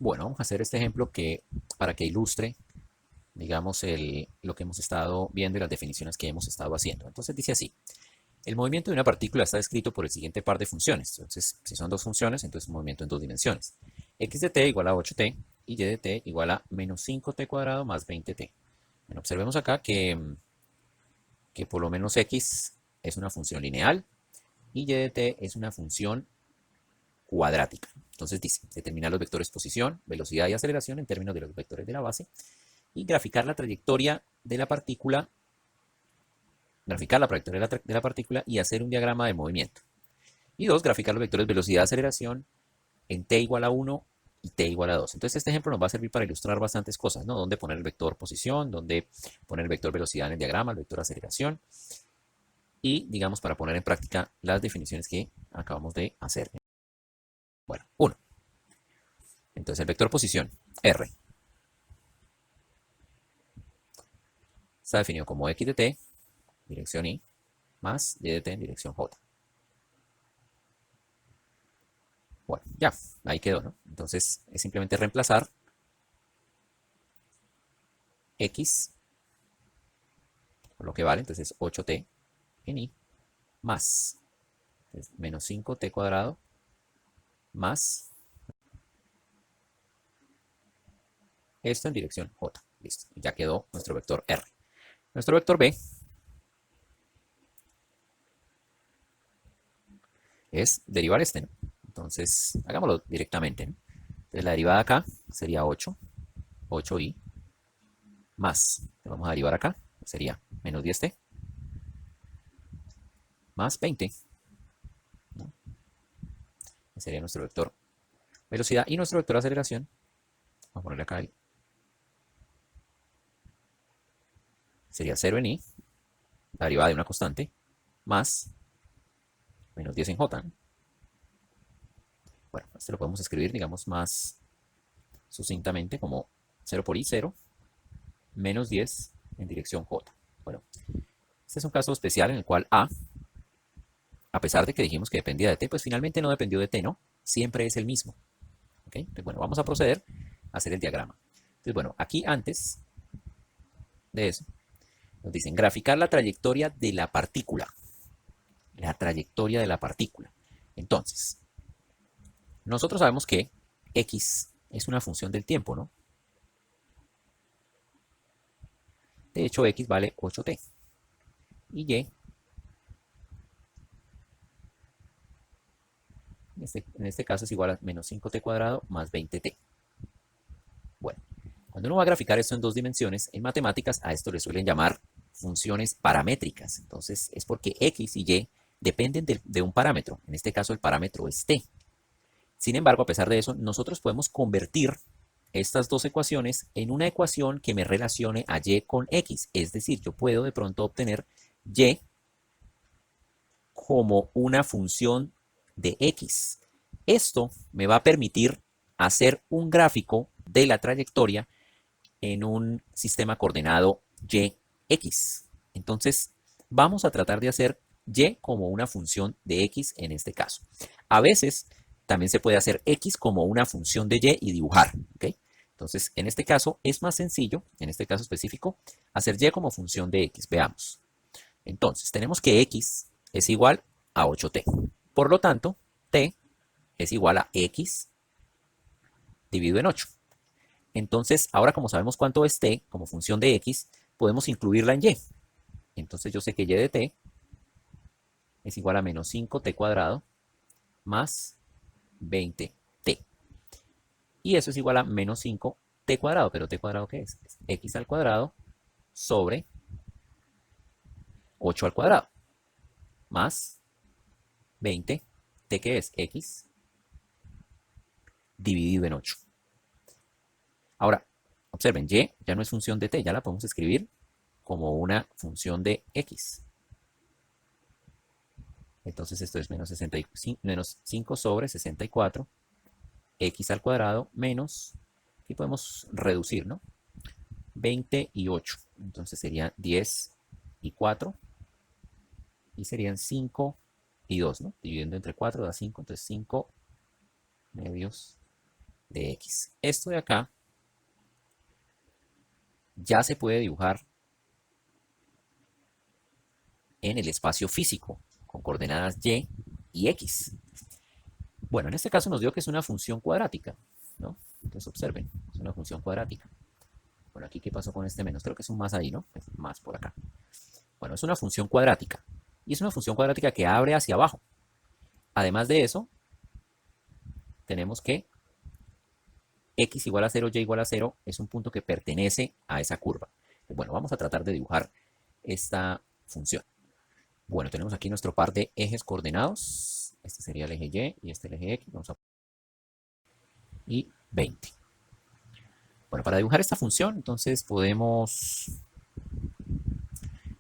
Bueno, vamos a hacer este ejemplo para que ilustre, digamos, lo que hemos estado viendo y las definiciones que hemos estado haciendo. Entonces dice así: el movimiento de una partícula está descrito por el siguiente par de funciones. Entonces, si son dos funciones, entonces un movimiento en dos dimensiones. X de t igual a 8t y y de t igual a menos 5t cuadrado más 20t. Bueno, observemos acá que por lo menos x es una función lineal y y de t es una función cuadrática. Entonces dice, determinar los vectores posición, velocidad y aceleración en términos de los vectores de la base y graficar la trayectoria de la partícula, y hacer un diagrama de movimiento. Y dos, graficar los vectores velocidad y aceleración en t igual a 1 y t igual a 2. Entonces este ejemplo nos va a servir para ilustrar bastantes cosas, ¿no? Dónde poner el vector posición, dónde poner el vector velocidad en el diagrama, el vector aceleración y, digamos, para poner en práctica las definiciones que acabamos de hacer. Bueno, 1. Entonces el vector posición, R, está definido como x de t, dirección y, más y de t en dirección j. Bueno, ya, ahí quedó, ¿no? Entonces es simplemente reemplazar x por lo que vale, entonces 8t en y, más menos 5t cuadrado, más esto en dirección j. Listo, ya quedó nuestro vector r. Nuestro vector b es derivar este, ¿no? Entonces, hagámoslo directamente, ¿no? Entonces, la derivada acá sería 8i, más, le vamos a derivar acá, sería menos 10t, más 20, ¿no? Ese sería nuestro vector velocidad y nuestro vector aceleración. Vamos a ponerle acá, sería 0 en i, la derivada de una constante, más menos 10 en j, ¿no? Bueno, este lo podemos escribir, digamos, más sucintamente como 0 por i, 0, menos 10 en dirección j. Bueno, este es un caso especial en el cual a pesar de que dijimos que dependía de t, pues finalmente no dependió de t, ¿no? Siempre es el mismo. ¿Ok? Entonces, bueno, vamos a proceder a hacer el diagrama. Entonces, bueno, aquí antes de eso, nos dicen graficar la trayectoria de la partícula. La trayectoria de la partícula. Entonces, nosotros sabemos que x es una función del tiempo, ¿no? De hecho, x vale 8t. Y y, en este caso, es igual a menos 5t cuadrado más 20t. Bueno, cuando uno va a graficar esto en dos dimensiones, en matemáticas a esto le suelen llamar funciones paramétricas. Entonces, es porque x y y dependen de un parámetro. En este caso, el parámetro es t. Sin embargo, a pesar de eso, nosotros podemos convertir estas dos ecuaciones en una ecuación que me relacione a y con x. Es decir, yo puedo de pronto obtener y como una función de x. Esto me va a permitir hacer un gráfico de la trayectoria en un sistema coordenado y, x. Entonces, vamos a tratar de hacer y como una función de x en este caso. A veces también se puede hacer x como una función de y dibujar. ¿Okay? Entonces, en este caso es más sencillo, en este caso específico, hacer y como función de x. Veamos. Entonces, tenemos que x es igual a 8t. Por lo tanto, t es igual a x dividido en 8. Entonces, ahora como sabemos cuánto es t como función de x, podemos incluirla en y. Entonces yo sé que y de t es igual a menos 5t cuadrado más 20t. Y eso es igual a menos 5t cuadrado. ¿Pero t cuadrado qué es? Es x al cuadrado sobre 8 al cuadrado más 20. ¿T qué es? X dividido en 8. Ahora, observen, y ya no es función de t, ya la podemos escribir como una función de x. Entonces esto es menos 5 sobre 64, x al cuadrado menos, aquí podemos reducir, ¿no? 20 y 8. Entonces serían 10 y 4 y serían 5 y 2, ¿no? Dividiendo entre 4 da 5, entonces 5 medios de x. Esto de acá ya se puede dibujar en el espacio físico con coordenadas y y x. Bueno, en este caso nos dio que es una función cuadrática, ¿no? Entonces observen, es una función cuadrática. Bueno, aquí ¿qué pasó con este menos? Creo que es un más ahí, ¿no? Es más por acá. Bueno, es una función cuadrática. Y es una función cuadrática que abre hacia abajo. Además de eso, tenemos que x igual a 0, y igual a 0 es un punto que pertenece a esa curva. Bueno, vamos a tratar de dibujar esta función. Bueno, tenemos aquí nuestro par de ejes coordenados. Este sería el eje y este el eje x. Vamos a y 20. Bueno, para dibujar esta función, entonces podemos,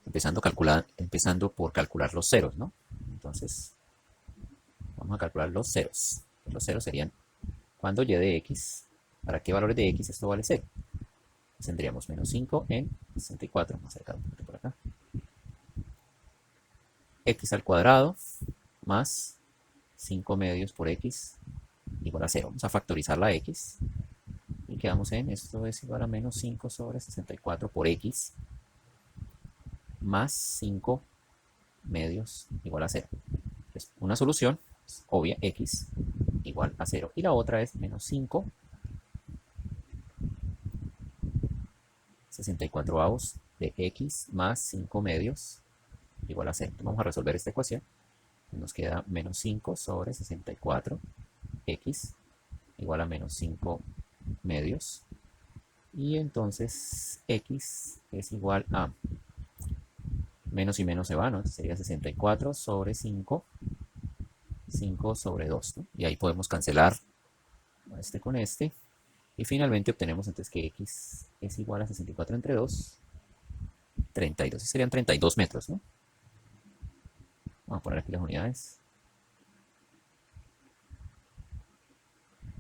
empezando por calcular los ceros, ¿no? Entonces, vamos a calcular los ceros. Los ceros serían cuando y de x, ¿para qué valores de x esto vale 0? Pues tendríamos menos 5 en 64, más cerca un poquito por acá. X al cuadrado más 5 medios por x igual a 0. Vamos a factorizar la x y quedamos en esto es igual a menos 5 sobre 64 por x más 5 medios igual a 0. Entonces, una solución es obvia, x igual a 0. Y la otra es menos 5 64 avos de x más 5 medios igual a 0. Entonces, vamos a resolver esta ecuación. Nos queda menos 5 sobre 64 x igual a menos 5 medios. Y entonces x es igual a menos y menos se va, ¿no? Entonces sería 64 sobre 5, 5 sobre 2, ¿no? Y ahí podemos cancelar este con este. Y finalmente obtenemos entonces que x es igual a 64 entre 2, 32. Y serían 32 metros, ¿no? Vamos a poner aquí las unidades.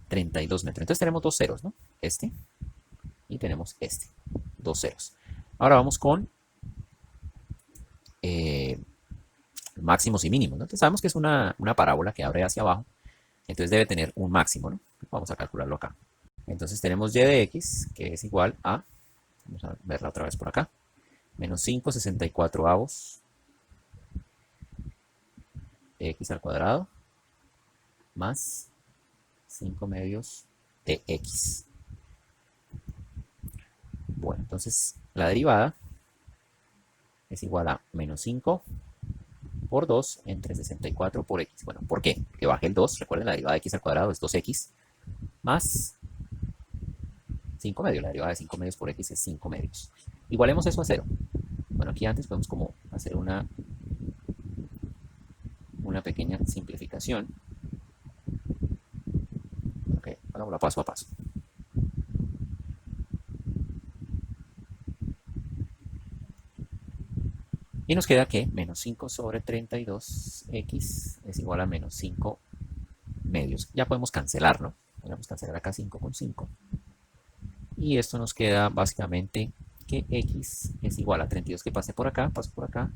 32 metros. Entonces tenemos dos ceros, ¿no? Este y tenemos este. Dos ceros. Ahora vamos con máximos y mínimos, ¿no? Entonces sabemos que es una parábola que abre hacia abajo. Entonces debe tener un máximo, ¿no? Vamos a calcularlo acá. Entonces tenemos y de x, que es igual a, vamos a verla otra vez por acá, menos 5 64 avos de x al cuadrado más 5 medios de x. Bueno, entonces la derivada es igual a menos 5 por 2 entre 64 por x. Bueno, ¿por qué? Que baje el 2, recuerden la derivada de x al cuadrado es 2x, más 5 medios, la derivada de 5 medios por x es 5 medios. Igualemos eso a 0. Bueno, aquí antes podemos como hacer una pequeña simplificación. Ok, hagámoslo paso a paso. Y nos queda que menos 5 sobre 32x es igual a menos 5 medios. Ya podemos cancelar, ¿no? Podemos cancelar acá 5 con 5. Y esto nos queda básicamente que x es igual a 32 que pase por acá, paso por acá,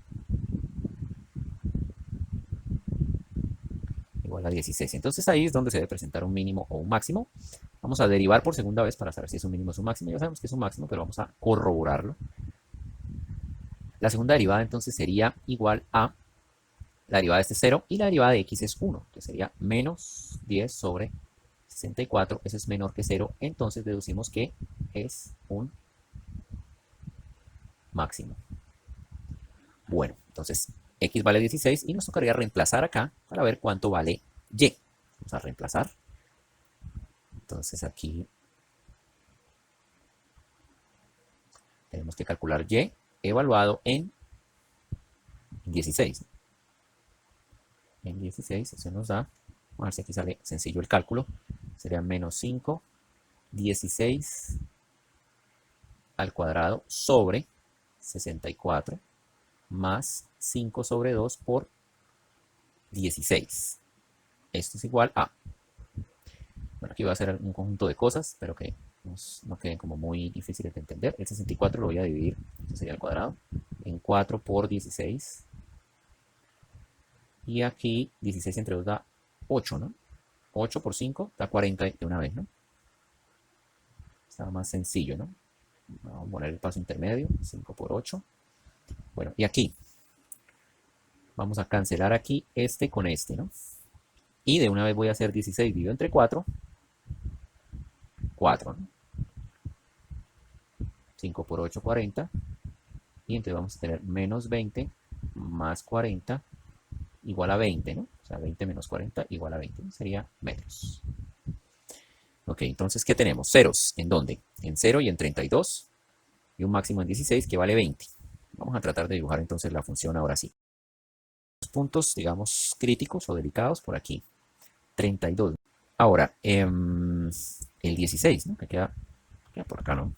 igual a 16. Entonces ahí es donde se debe presentar un mínimo o un máximo. Vamos a derivar por segunda vez para saber si es un mínimo o es un máximo. Ya sabemos que es un máximo, pero vamos a corroborarlo. La segunda derivada entonces sería igual a la derivada de este 0 y la derivada de x es 1, que sería menos 10 sobre 64, eso es menor que 0, entonces deducimos que es un máximo. Bueno, entonces x vale 16 y nos tocaría reemplazar acá para ver cuánto vale y. Vamos a reemplazar. Entonces aquí tenemos que calcular y evaluado en 16. En 16, eso nos da, vamos a ver si aquí sale sencillo el cálculo, sería menos 5, 16 al cuadrado sobre 64 más 5 sobre 2 por 16. Esto es igual a, bueno, aquí voy a hacer un conjunto de cosas, pero que no queden como muy difíciles de entender. El 64 lo voy a dividir, esto sería al cuadrado, en 4 por 16. Y aquí 16 entre 2 da 8, ¿no? 8 por 5 da 40 de una vez, ¿no? Está más sencillo, ¿no? Vamos a poner el paso intermedio, 5 por 8. Bueno, y aquí vamos a cancelar aquí este con este, ¿no? Y de una vez voy a hacer 16 dividido entre 4, 4, ¿no? 5 por 8, 40. Y entonces vamos a tener menos 20 más 40 igual a 20, ¿no? O sea, 20 menos 40 igual a 20. Sería metros. Ok, entonces, ¿qué tenemos? Ceros. ¿En dónde? En 0 y en 32. Y un máximo en 16 que vale 20. Vamos a tratar de dibujar entonces la función ahora sí. Los puntos, digamos, críticos o delicados por aquí. 32. Ahora, el 16, ¿no? Que queda por acá, ¿no?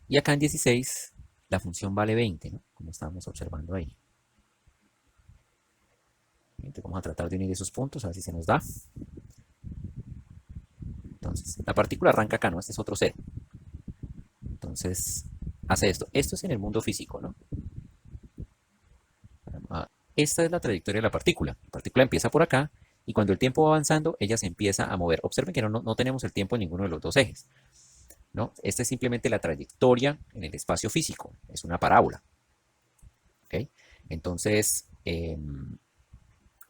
Y acá en 16 la función vale 20, ¿no? Como estábamos observando ahí. Entonces vamos a tratar de unir esos puntos, a ver si se nos da. Entonces, la partícula arranca acá, ¿no? Este es otro cero. Entonces, hace esto. Esto es en el mundo físico, ¿no? Esta es la trayectoria de la partícula. La partícula empieza por acá y cuando el tiempo va avanzando, ella se empieza a mover. Observen que no tenemos el tiempo en ninguno de los dos ejes, ¿no? Esta es simplemente la trayectoria en el espacio físico. Es una parábola. ¿Ok? Entonces,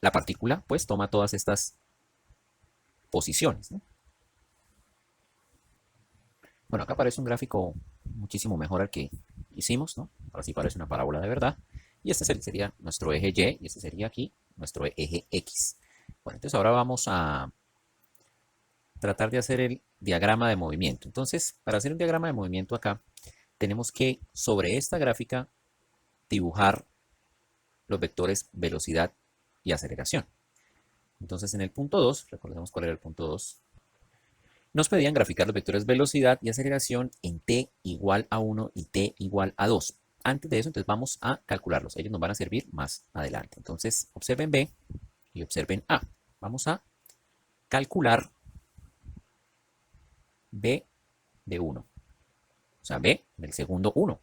la partícula, pues, toma todas estas posiciones, ¿no? Bueno, acá aparece un gráfico muchísimo mejor al que hicimos, ¿no? Ahora sí parece una parábola de verdad. Y este sería nuestro eje Y y este sería aquí nuestro eje X. Bueno, entonces ahora vamos a tratar de hacer el diagrama de movimiento. Entonces, para hacer un diagrama de movimiento acá, tenemos que sobre esta gráfica dibujar los vectores velocidad y aceleración. Entonces, en el punto 2, recordemos cuál era el punto 2, nos pedían graficar los vectores velocidad y aceleración en t igual a 1 y t igual a 2. Antes de eso, entonces vamos a calcularlos. Ellos nos van a servir más adelante. Entonces, observen B y observen A. Vamos a calcular B de 1. O sea, B del segundo 1.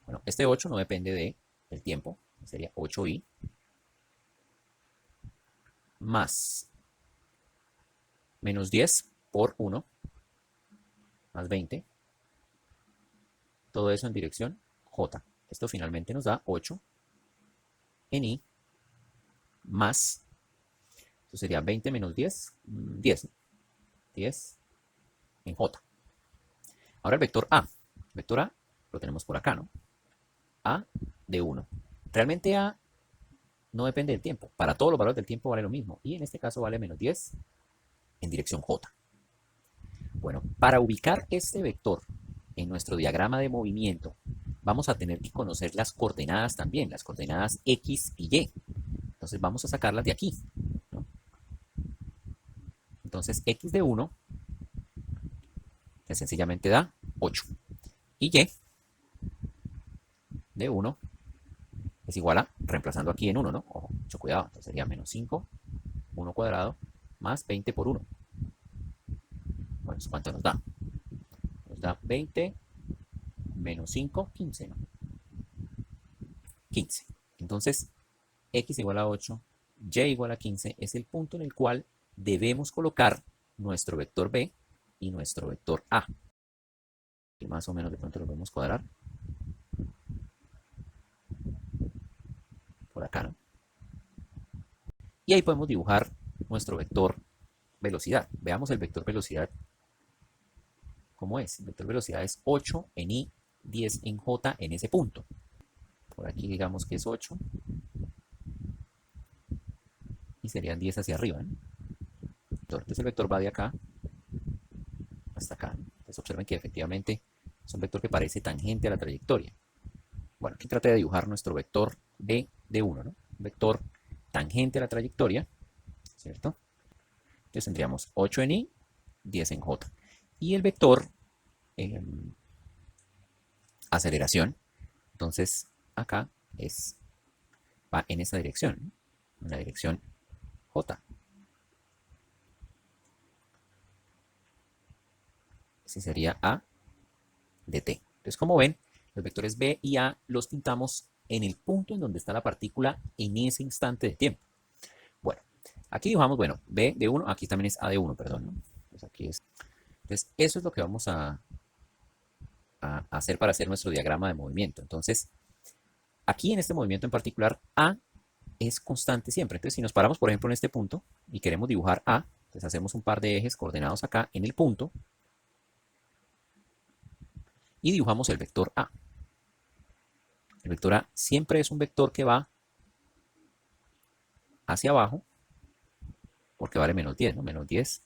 Bueno, este 8 no depende del tiempo. Sería 8i más menos 10 por 1 más 20. Todo eso en dirección J. Esto finalmente nos da 8 en I más, esto sería 20 menos 10, 10, 10 en J. Ahora el vector A. El vector A lo tenemos por acá, ¿no? A de 1. Realmente A no depende del tiempo. Para todos los valores del tiempo vale lo mismo. Y en este caso vale menos 10 en dirección J. Bueno, para ubicar este vector en nuestro diagrama de movimiento, vamos a tener que conocer las coordenadas también, las coordenadas X y Y. Entonces vamos a sacarlas de aquí, ¿no? Entonces X de 1, que sencillamente da 8. Y Y de 1 es igual a, reemplazando aquí en 1, ¿no? Ojo, mucho cuidado. Entonces sería menos 5, 1 cuadrado, más 20 por 1. Bueno, ¿eso cuánto nos da? Nos da 20 menos 5, 15, ¿no? 15. Entonces, X igual a 8, Y igual a 15 es el punto en el cual debemos colocar nuestro vector B y nuestro vector A. Y más o menos de pronto lo podemos cuadrar por acá, ¿no? Y ahí podemos dibujar nuestro vector velocidad. Veamos el vector velocidad. ¿Cómo es? El vector velocidad es 8 en I, 10 en J en ese punto. Por aquí digamos que es 8. Y serían 10 hacia arriba, ¿no? Entonces el vector va de acá hasta acá, ¿no? Entonces observen que efectivamente es un vector que parece tangente a la trayectoria. Bueno, aquí traté de dibujar nuestro vector B de 1, ¿no? Vector tangente a la trayectoria, ¿cierto? Entonces tendríamos 8 en I, 10 en J. Y el vector aceleración, entonces acá va en esa dirección, ¿no? En la dirección J. Ese sería A de T. Entonces, como ven, los vectores B y A los pintamos en el punto en donde está la partícula en ese instante de tiempo. Bueno, aquí dibujamos, bueno, B de 1, aquí también es A de 1, perdón, ¿no? Pues aquí es. Entonces, eso es lo que vamos a hacer para hacer nuestro diagrama de movimiento. Entonces, aquí en este movimiento en particular, A es constante siempre. Entonces, si nos paramos, por ejemplo, en este punto y queremos dibujar A, entonces hacemos un par de ejes coordenados acá en el punto y dibujamos el vector A. El vector A siempre es un vector que va hacia abajo porque vale menos 10, ¿no? Menos 10.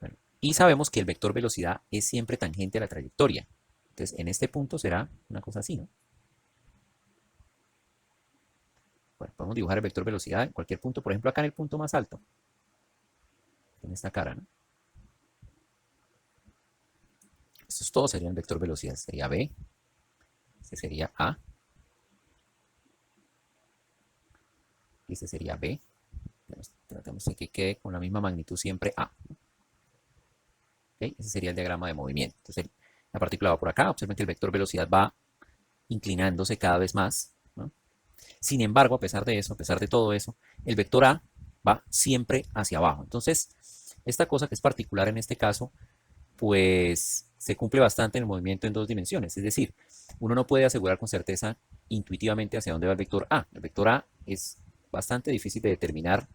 Bueno, y sabemos que el vector velocidad es siempre tangente a la trayectoria. Entonces, en este punto será una cosa así, ¿no? Bueno, podemos dibujar el vector velocidad en cualquier punto, por ejemplo, acá en el punto más alto, en esta cara, ¿no? Esto es todo, sería el vector velocidad. Sería B, este sería A, y este sería B. Tratemos de que quede con la misma magnitud siempre A. ¿Okay? Ese sería el diagrama de movimiento. Entonces, la partícula va por acá. Observen que el vector velocidad va inclinándose cada vez más, ¿no? Sin embargo, a pesar de eso, a pesar de todo eso, el vector A va siempre hacia abajo. Entonces, esta cosa que es particular en este caso, pues se cumple bastante en el movimiento en dos dimensiones. Es decir, uno no puede asegurar con certeza intuitivamente hacia dónde va el vector A. El vector A es bastante difícil de determinar,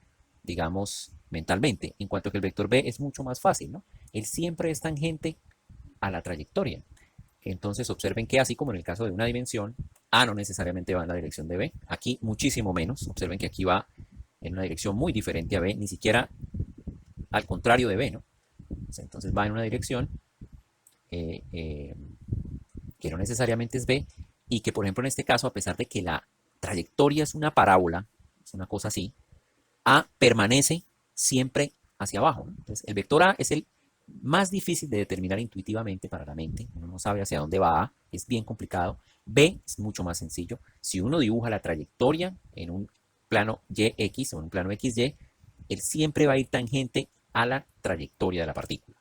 digamos, mentalmente, en cuanto que el vector B es mucho más fácil, ¿no? Él siempre es tangente a la trayectoria. Entonces observen que así como en el caso de una dimensión, A no necesariamente va en la dirección de B, aquí muchísimo menos. Observen que aquí va en una dirección muy diferente a B, ni siquiera al contrario de B, ¿no? Entonces va en una dirección que no necesariamente es B y que, por ejemplo, en este caso, a pesar de que la trayectoria es una parábola, es una cosa así, A permanece siempre hacia abajo, ¿no? Entonces, el vector A es el más difícil de determinar intuitivamente para la mente. Uno no sabe hacia dónde va A, es bien complicado. B es mucho más sencillo. Si uno dibuja la trayectoria en un plano YX o en un plano XY, él siempre va a ir tangente a la trayectoria de la partícula.